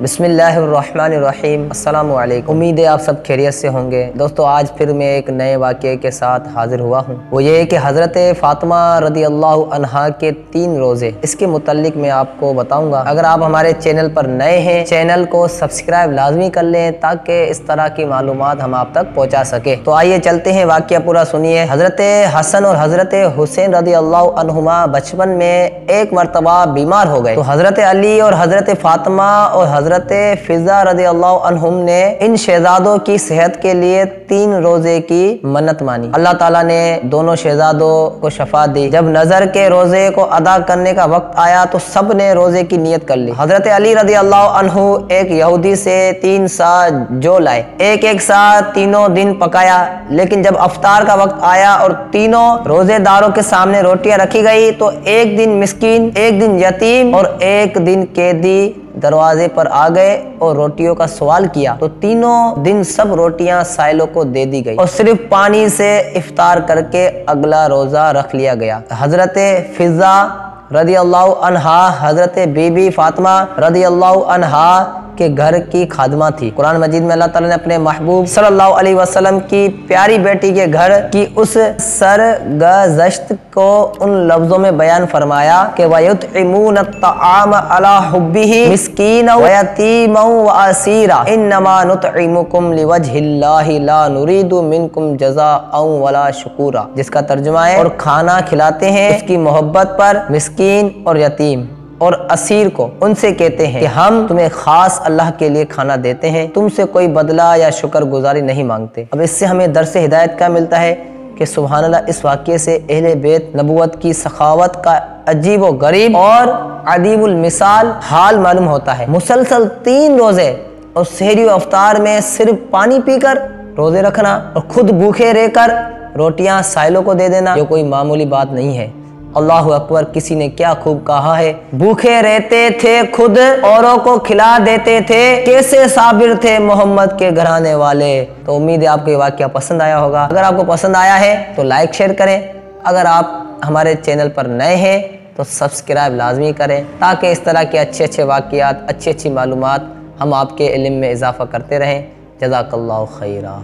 बिस्मिल्लाहिर्रहमानिर्रहीम। अस्सलाम वालेकुम। उम्मीद है आप सब खैरियत से होंगे। दोस्तों, आज फिर मैं एक नए वाक़े के साथ हाजिर हुआ हूँ। वो ये कि हज़रत फ़ातिमा रदी अल्लाह अन्हा के 3 रोज़े, इसके मुताल्लिक मैं आपको बताऊँगा। अगर आप हमारे चैनल पर नए हैं, चैनल को सब्सक्राइब लाजमी कर लें ताकि इस तरह की मालूमात हम आप तक पहुँचा सके। तो आइए चलते हैं, वाक़या पूरा सुनिए। हज़रत हसन और हज़रत हुसैन रदी अल्लाह अन्हुमा बचपन में एक मरतबा बीमार हो गए। तो हज़रत अली और हज़रत फ़ातिमा और हज़रत फ़िज़ा रदी अल्लाह अन्हुम ने इन शहजादों की सेहत के लिए 3 रोज़े की मन्नत मानी। अल्लाह ताला ने दोनों शहजादों को शफा दी। जब नज़र के रोज़े को अदा करने का वक्त आया तो सब ने रोज़े की नियत कर ली। हज़रत अली रदी अल्लाह अन्हु एक यहूदी से 3 सा जो लाए, एक सा तीनों दिन पकाया। लेकिन जब अफ्तार का वक्त आया और तीनों रोजेदारों के सामने रोटियां रखी गई तो एक दिन मिस्कीन, एक दिन यतीम और एक दिन कैदी दरवाजे पर आ गए और रोटियों का सवाल किया। तो तीनों दिन सब रोटियां साइलों को दे दी गई और सिर्फ पानी से इफ्तार करके अगला रोजा रख लिया गया। हजरत फिजा रदी अल्लाह अन्हा हजरत बीबी फातिमा रदी अल्लाह अन्हा के घर की खादमा थी। कुरान मजीद में अल्लाह ताला ने अपने महबूब सल्लल्लाहु अलैहि वसल्लम की प्यारी बेटी के घर की उस सरगज़श्त को उन लफ्जों में बयान फरमाया कि वयुतइमून अत्तआम अला हुब्बिही मिस्कीना व यतीमा व असीरा इन्नमा नुतइमुकुम लिवजहिल्लाहि ला नुरीदु मिनकुम जज़ाअन वला शुकुरा, जिसका तर्जुमा है, और खाना खिलाते हैं उसकी मोहब्बत पर मिस्कीन और यतीम और असीर को। उनसे कहते हैं कि हम तुम्हें खास अल्लाह के लिए खाना देते हैं, तुमसे कोई बदला या शुक्र गुजारी नहीं मांगते। अब इससे हमें दर्स हिदायत क्या मिलता है कि सुभान अल्लाह, इस वाक़े से अहले बैत नबुवत की सखावत का अजीब व गरीब और अदीबुल मिसाल हाल मालूम होता है। मुसलसल 3 रोज़े और सहरी व अफ्तार में सिर्फ पानी पीकर रोज़े रखना और खुद भूखे रहकर रोटियां साइलों को दे देना, ये कोई मामूली बात नहीं है। अल्लाह अकबर, किसी ने क्या खूब कहा है, भूखे रहते थे खुद औरों को खिला देते थे, कैसे साबिर थे मोहम्मद के घराने वाले। तो उम्मीद है आपको ये वाक़या पसंद आया होगा। अगर आपको पसंद आया है तो लाइक शेयर करें। अगर आप हमारे चैनल पर नए हैं तो सब्सक्राइब लाजमी करें ताकि इस तरह के अच्छे वाक़यात, अच्छी मालूमात हम आपके इल्म में इजाफ़ा करते रहें। जज़ाकल्लाहु खैरा।